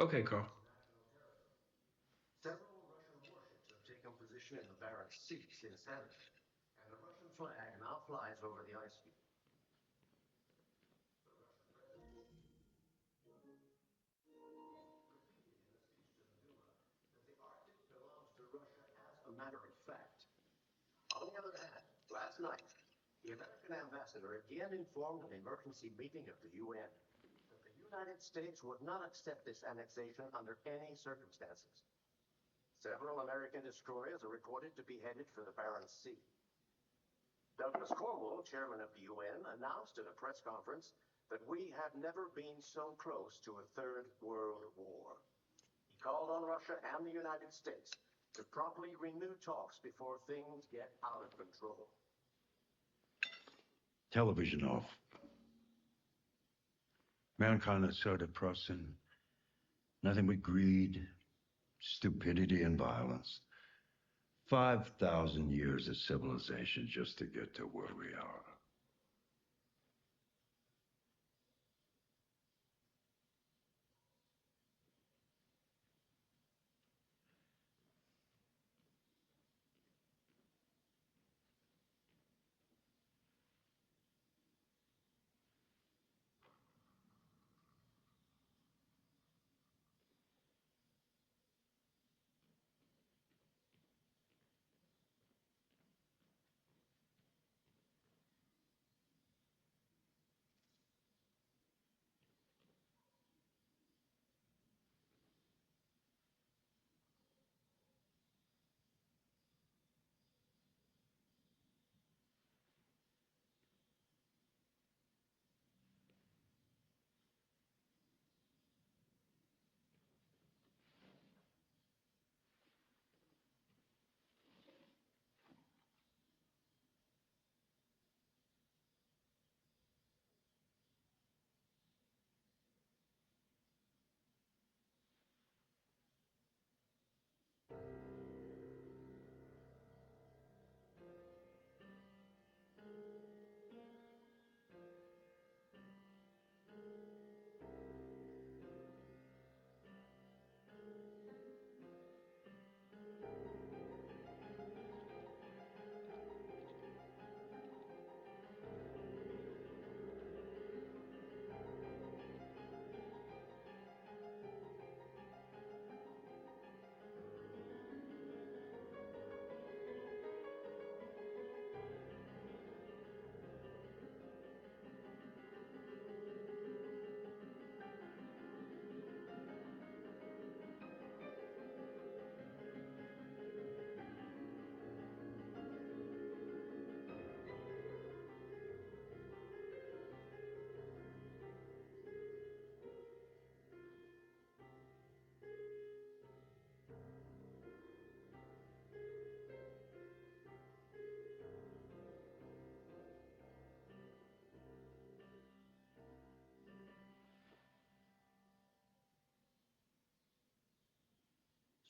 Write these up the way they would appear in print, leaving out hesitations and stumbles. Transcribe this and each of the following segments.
Okay, Carl. Several Russian warships have taken position in the Barents Sea since then, and a Russian flag now flies over the ice field. The Russian president repeated in a speech to the Duma that the Arctic belongs to Russia as a matter of fact. On the other hand, last night, the American ambassador again informed an emergency meeting of the UN that the United States would not accept this annexation under any circumstances. Several American destroyers are reported to be headed for the Barents Sea. Douglas Cornwall, chairman of the UN, announced at a press conference that we have never been so close to a third world war. He called on Russia and the United States to promptly renew talks before things get out of control. Television off. Mankind is so depressing. Nothing but greed, stupidity, and violence. 5,000 years of civilization just to get to where we are.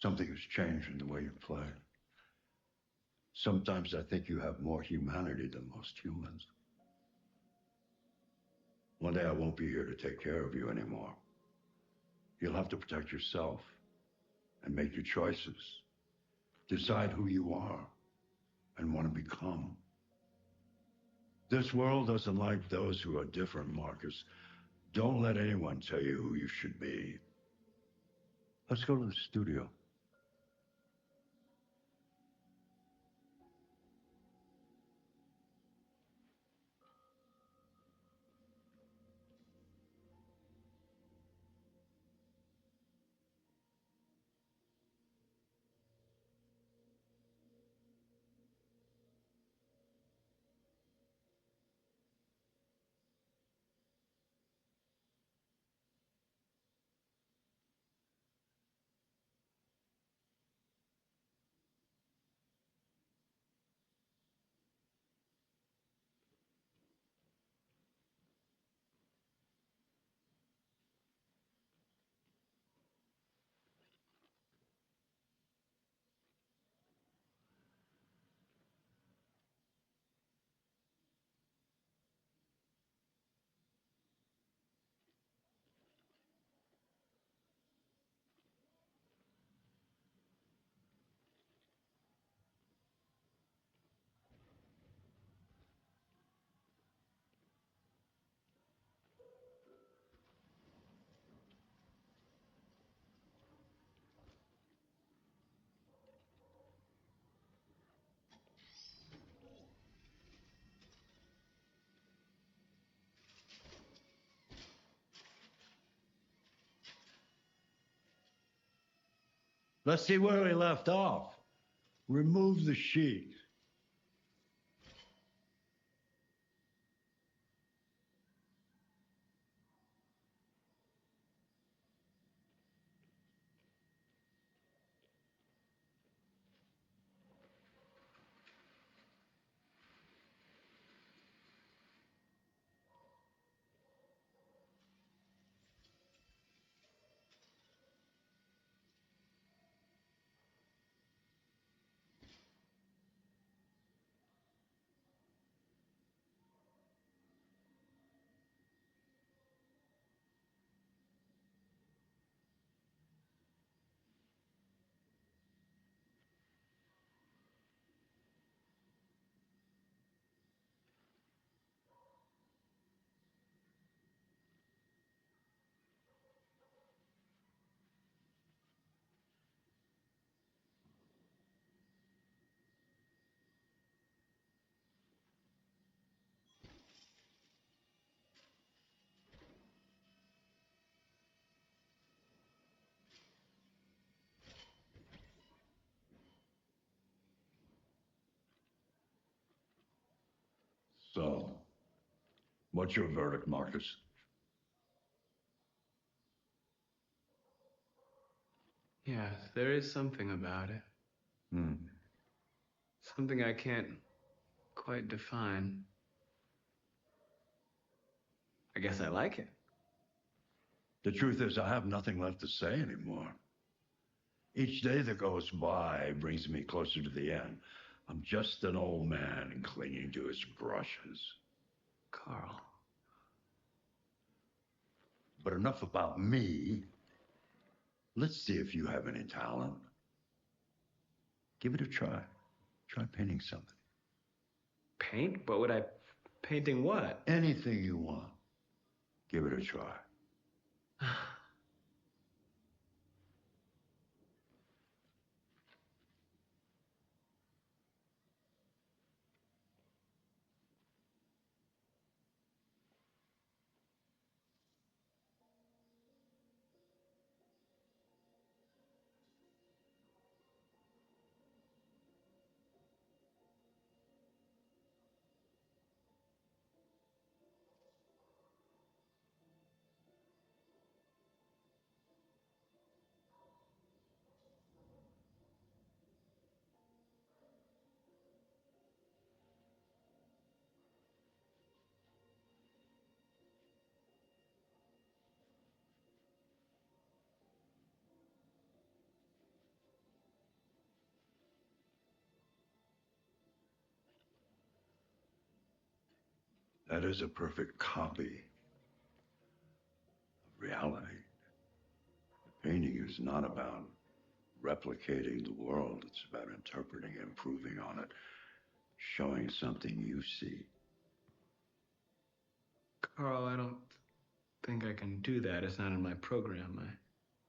Something has changed in the way you play. Sometimes I think you have more humanity than most humans. One day I won't be here to take care of you anymore. You'll have to protect yourself and make your choices. Decide who you are and want to become. This world doesn't like those who are different, Marcus. Don't let anyone tell you who you should be. Let's go to the studio. Let's see where we left off. Remove the sheet. So, what's your verdict, Marcus? Yes, there is something about it. Hmm. Something I can't quite define. I guess I like it. The truth is, I have nothing left to say anymore. Each day that goes by brings me closer to the end. I'm just an old man clinging to his brushes. Carl. But enough about me. Let's see if you have any talent. Give it a try. Try painting something. Paint? What would I... Painting what? Anything you want. Give it a try. That is a perfect copy of reality. The painting is not about replicating the world. It's about interpreting, improving on it, showing something you see. Carl, I don't think I can do that. It's not in my program.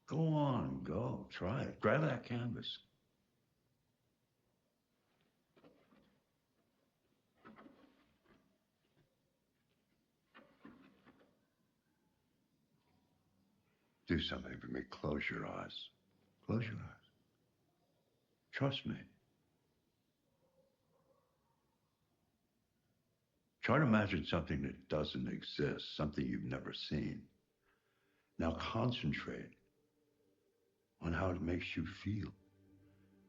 Go on, go. Try it. Grab that canvas. Do something for me. Close your eyes. Close your eyes. Trust me. Try to imagine something that doesn't exist, something you've never seen. Now concentrate on how it makes you feel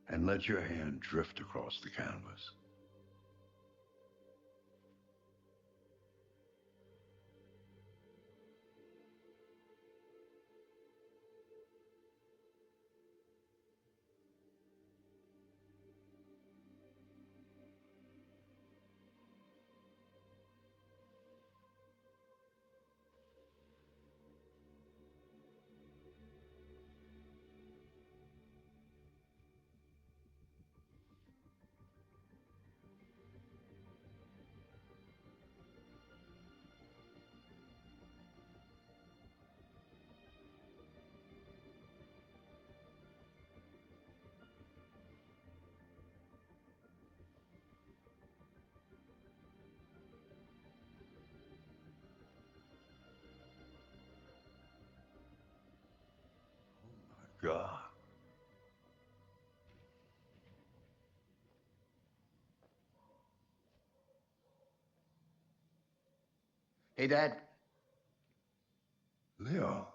and let your hand drift across the canvas. God. Hey, Dad. Leo.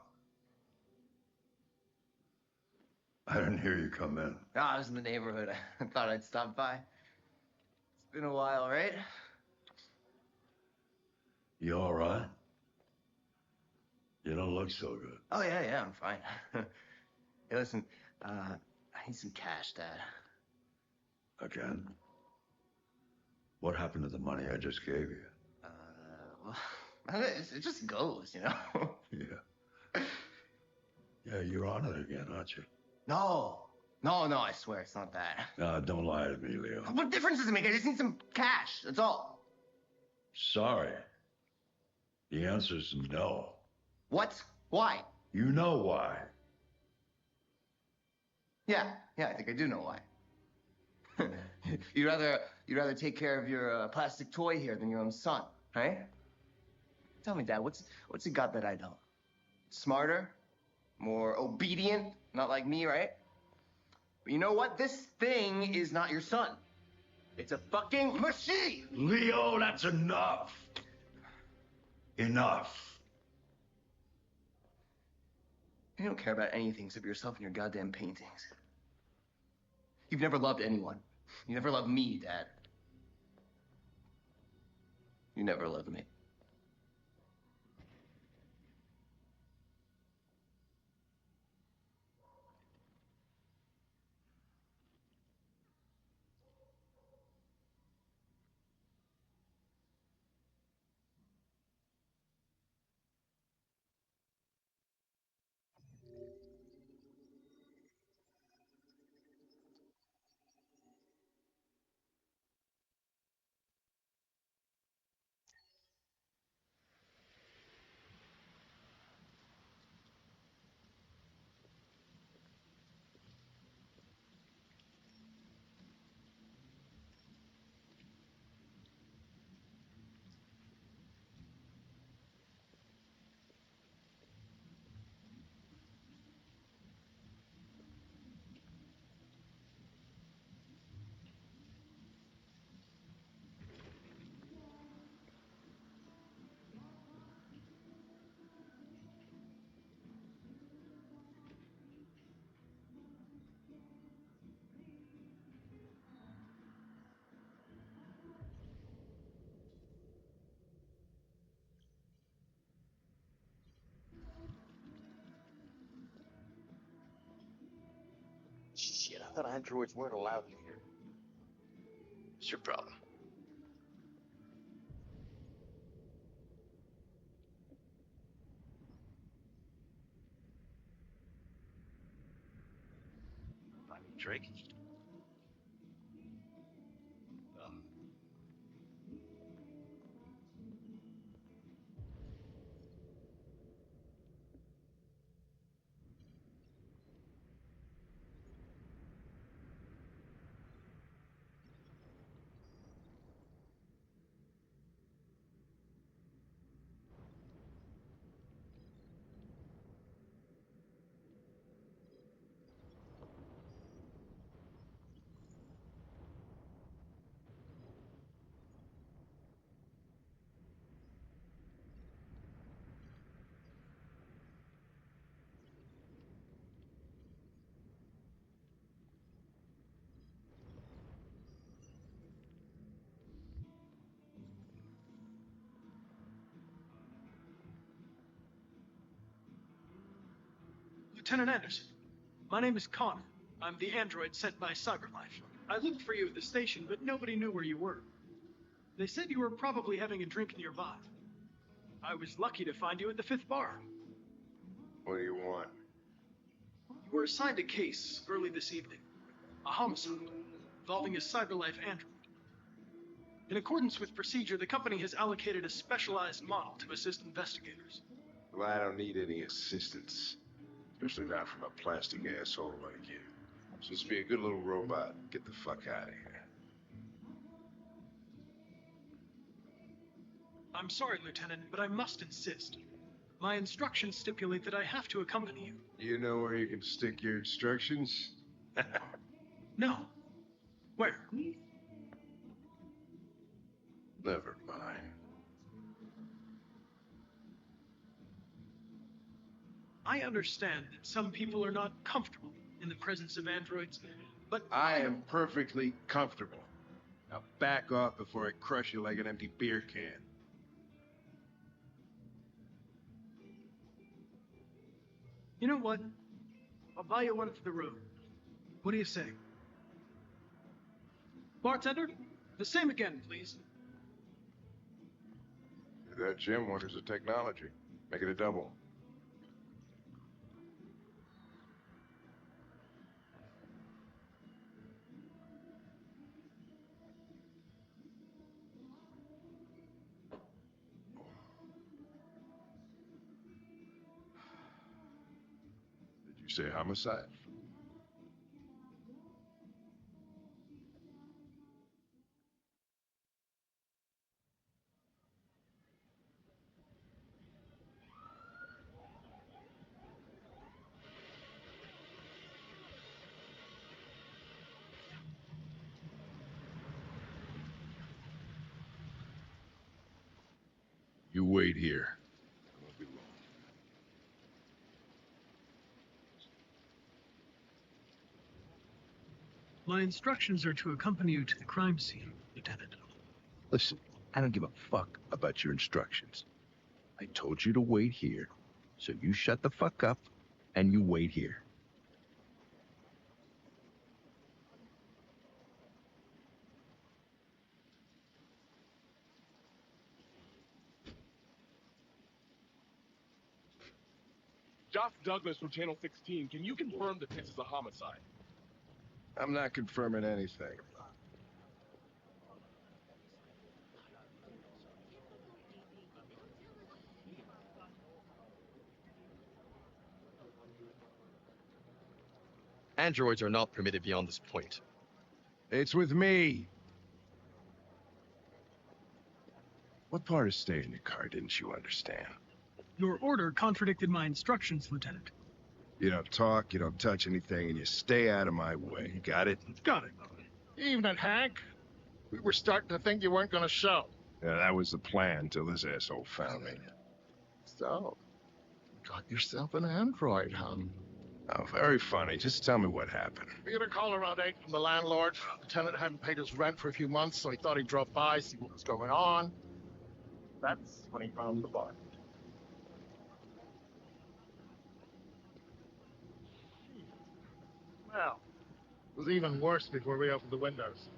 I didn't hear you come in. Oh, I was in the neighborhood. I thought I'd stop by. It's been a while, right? You all right? You don't look so good. Oh, yeah, I'm fine. Hey, listen, I need some cash, Dad. Again? What happened to the money I just gave you? Well, it just goes, you know? Yeah. Yeah, you're on it again, aren't you? No, I swear it's not that. Don't lie to me, Leo. What difference does it make? I just need some cash, that's all. Sorry. The answer's no. What? Why? You know why. Yeah, I think I do know why. You'd rather take care of your plastic toy here than your own son, right? Tell me, Dad, what's it got that I don't? Smarter? More obedient? Not like me, right? But you know what? This thing is not your son. It's a fucking machine! Leo, that's enough. Enough. You don't care about anything except yourself and your goddamn paintings. You've never loved anyone. You never loved me, Dad. You never loved me. Shit, I thought androids weren't allowed in here. It's your problem. I mean, Drake. Lieutenant Anderson, my name is Connor. I'm the android sent by CyberLife. I looked for you at the station, but nobody knew where you were. They said you were probably having a drink nearby. I was lucky to find you at the 5th bar. What do you want? You were assigned a case early this evening. A homicide involving a CyberLife android. In accordance with procedure, the company has allocated a specialized model to assist investigators. Well, I don't need any assistance. Especially not from a plastic asshole like you. Just be a good little robot. Get the fuck out of here. I'm sorry, Lieutenant, but I must insist. My instructions stipulate that I have to accompany you. You know where you can stick your instructions? No. Where? Never mind. I understand that some people are not comfortable in the presence of androids, but I am perfectly comfortable. Now back off before I crush you like an empty beer can. you know what? I'll buy you one for the road. What do you say? Bartender, the same again, please. That Jim wonders the technology. Make it a double. Did you say homicide? You wait here. I won't be long. My instructions are to accompany you to the crime scene, Lieutenant. Listen, I don't give a fuck about your instructions. I told you to wait here, so you shut the fuck up and you wait here. Josh Douglas from Channel 16. Can you confirm that this is a homicide? I'm not confirming anything. Androids are not permitted beyond this point. It's with me. What part of staying in the car didn't you understand? Your order contradicted my instructions, Lieutenant. You don't talk, you don't touch anything, and you stay out of my way. Got it? Got it. Evening, Hank. We were starting to think you weren't going to show. Yeah, that was the plan till this asshole found me. So, got yourself an android, huh? Oh, very funny. Just tell me what happened. We got a call around 8 from the landlord. The tenant hadn't paid his rent for a few months, so he thought he'd drop by, see what was going on. That's when he found the body. Well, it was even worse before we opened the windows.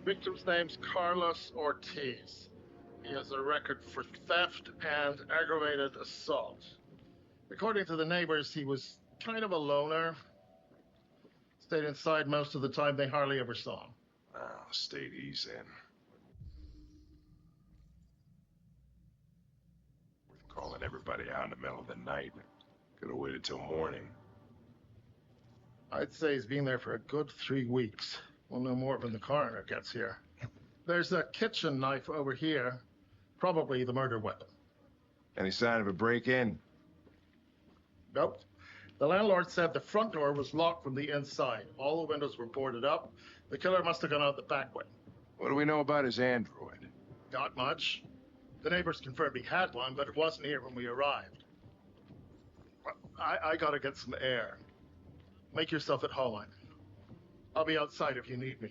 Victim's name's Carlos Ortiz. He has a record for theft and aggravated assault. According to the neighbors, he was kind of a loner. Stayed inside most of the time. They hardly ever saw him. Oh, stayed easy in. Worth calling everybody out in the middle of the night. Could have waited till morning. I'd say he's been there for a good 3 weeks. We'll know more when the coroner gets here. There's a kitchen knife over here. Probably the murder weapon. Any sign of a break-in? Nope. The landlord said the front door was locked from the inside. All the windows were boarded up. The killer must have gone out the back way. What do we know about his android? Not much. The neighbors confirmed he had one, but it wasn't here when we arrived. I gotta get some air. Make yourself at home. I'll be outside if you need me.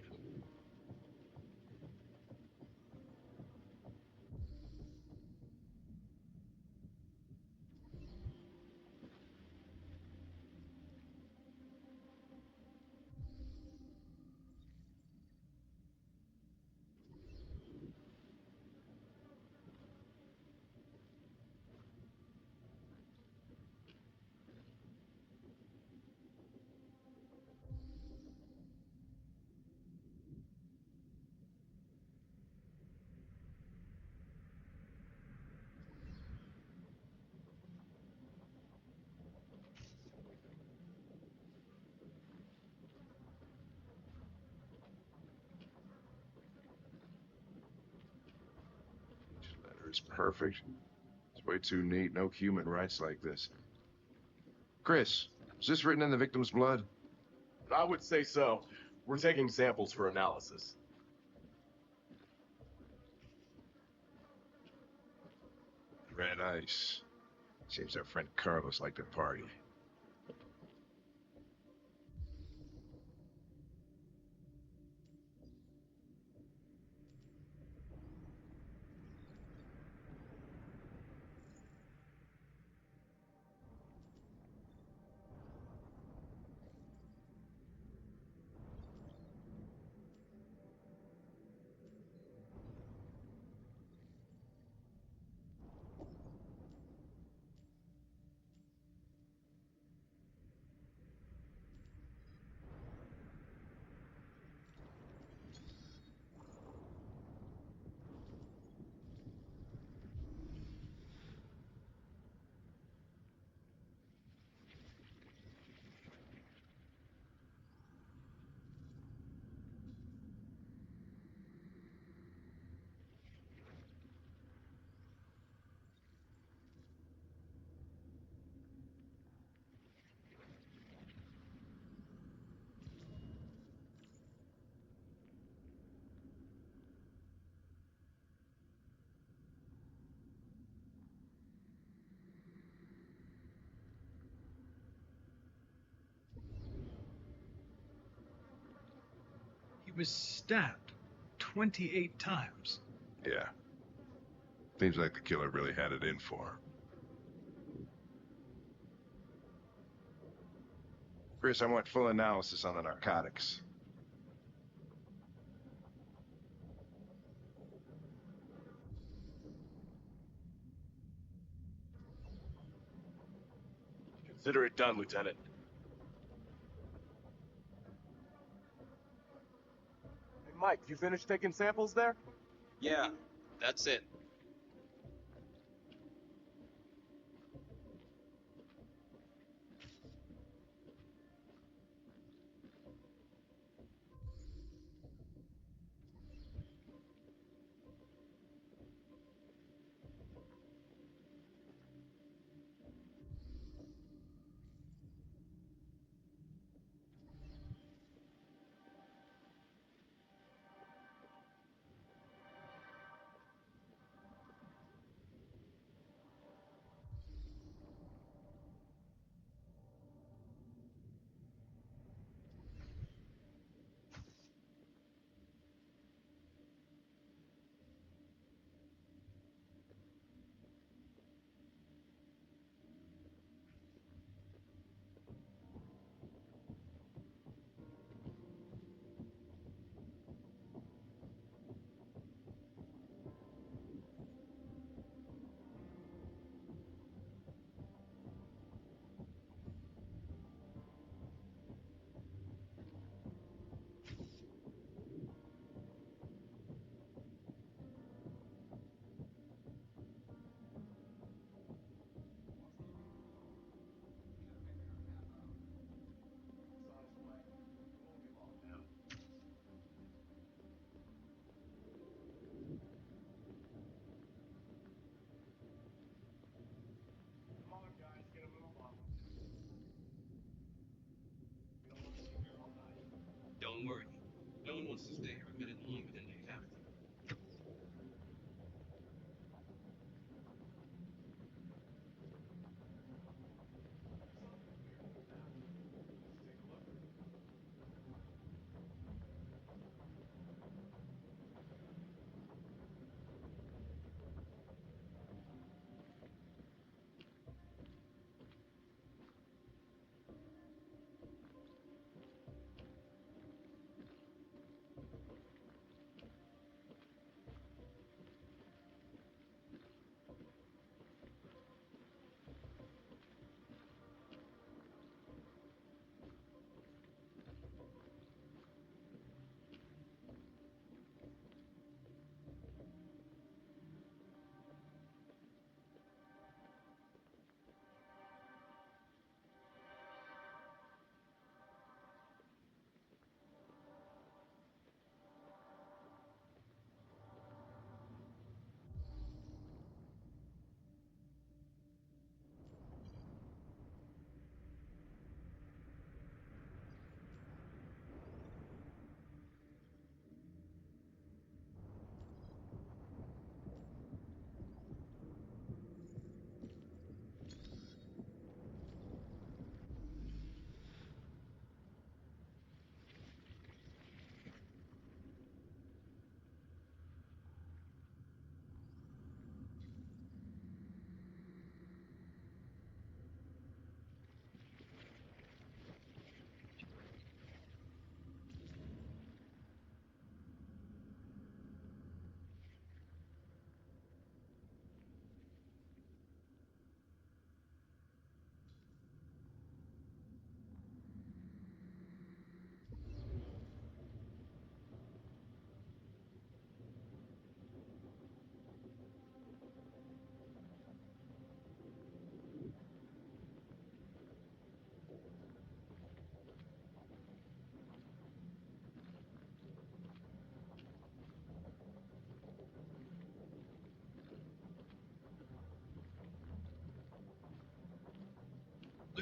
Letter is perfect. It's way too neat. No human writes like this. Chris, is this written in the victim's blood? I would say so. We're taking samples for analysis. Red ice. Seems our friend Carlos liked to party. He was stabbed 28 times. Yeah. Seems like the killer really had it in for him. Chris, I want full analysis on the narcotics. Consider it done, Lieutenant. Hey, Mike, you finished taking samples there? Yeah, that's it. Don't worry. No one wants to stay here a minute longer than they have to.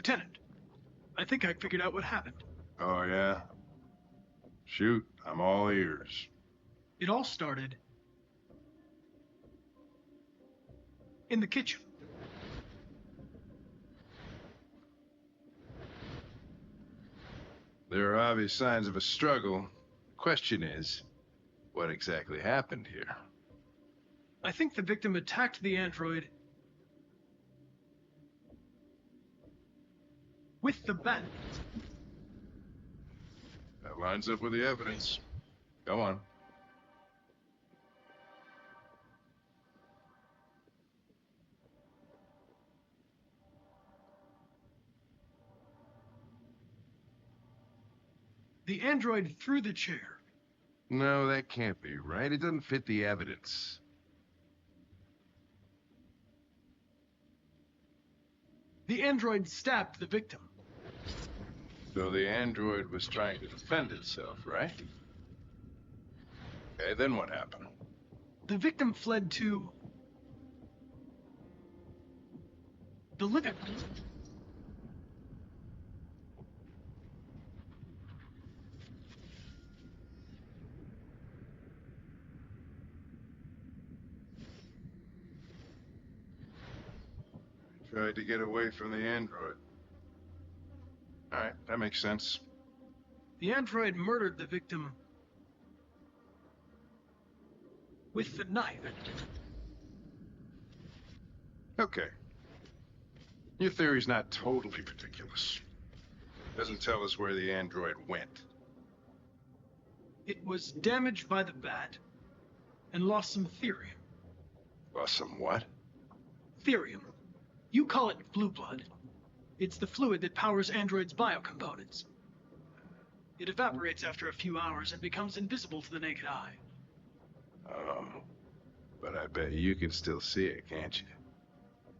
Lieutenant, I think I figured out what happened. Oh, yeah? Shoot, I'm all ears. It all started in the kitchen. There are obvious signs of a struggle. Question is, what exactly happened here? I think the victim attacked the android with the bat. That lines up with the evidence. Go on. The android threw the chair. No, that can't be right. It doesn't fit the evidence. The android stabbed the victim. So the android was trying to defend itself, right? Okay, then what happened? The victim fled to the living room. Tried to get away from the android. All right, that makes sense. The android murdered the victim with the knife. Okay. Your theory's not totally ridiculous. Doesn't tell us where the android went. It was damaged by the bat and lost some therium. Lost some what? Therium. You call it blue blood. It's the fluid that powers androids' biocomponents. It evaporates after a few hours and becomes invisible to the naked eye. Oh. But I bet you can still see it, can't you?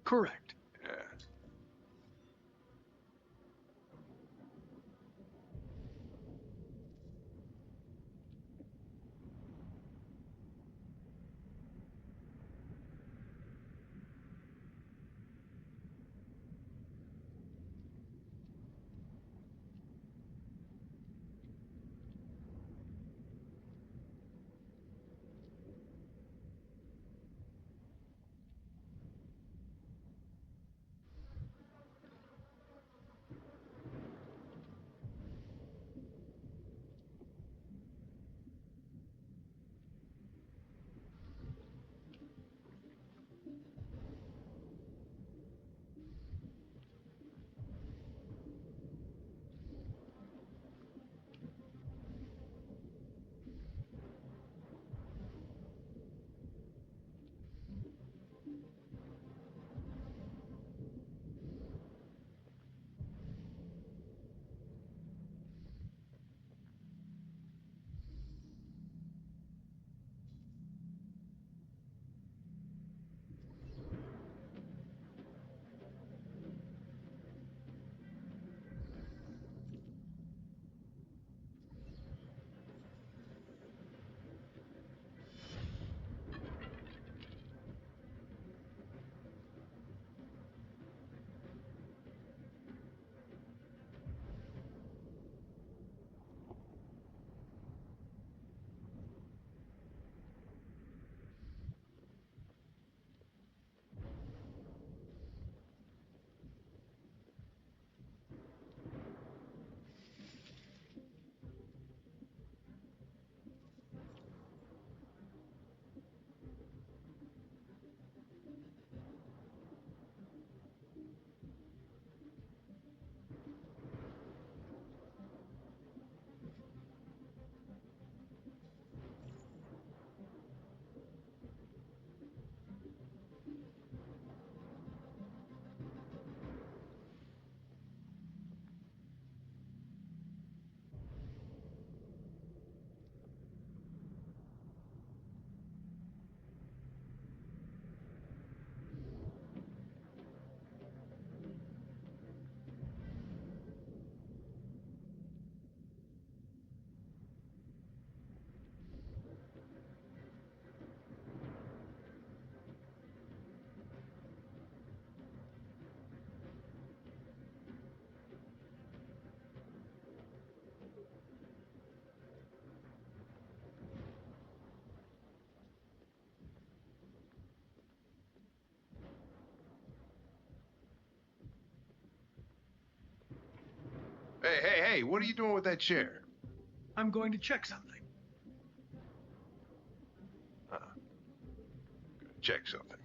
Correct. Yeah. Hey, what are you doing with that chair? I'm going to check something. Check something.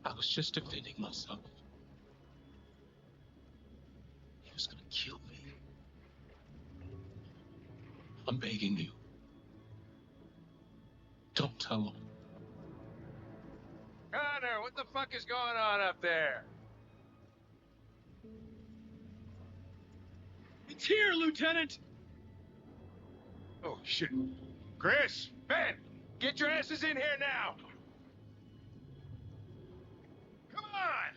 I was just defending myself. He was gonna kill me. I'm begging you. Don't tell him. Connor, what the fuck is going on up there? It's here, Lieutenant! Oh, shit. Chris, Ben, get your asses in here now! Come on!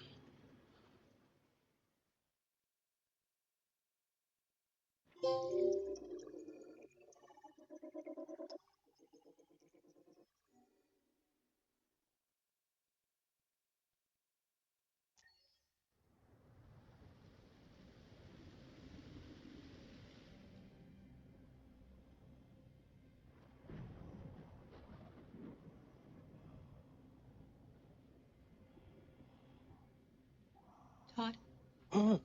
Todd? Oh.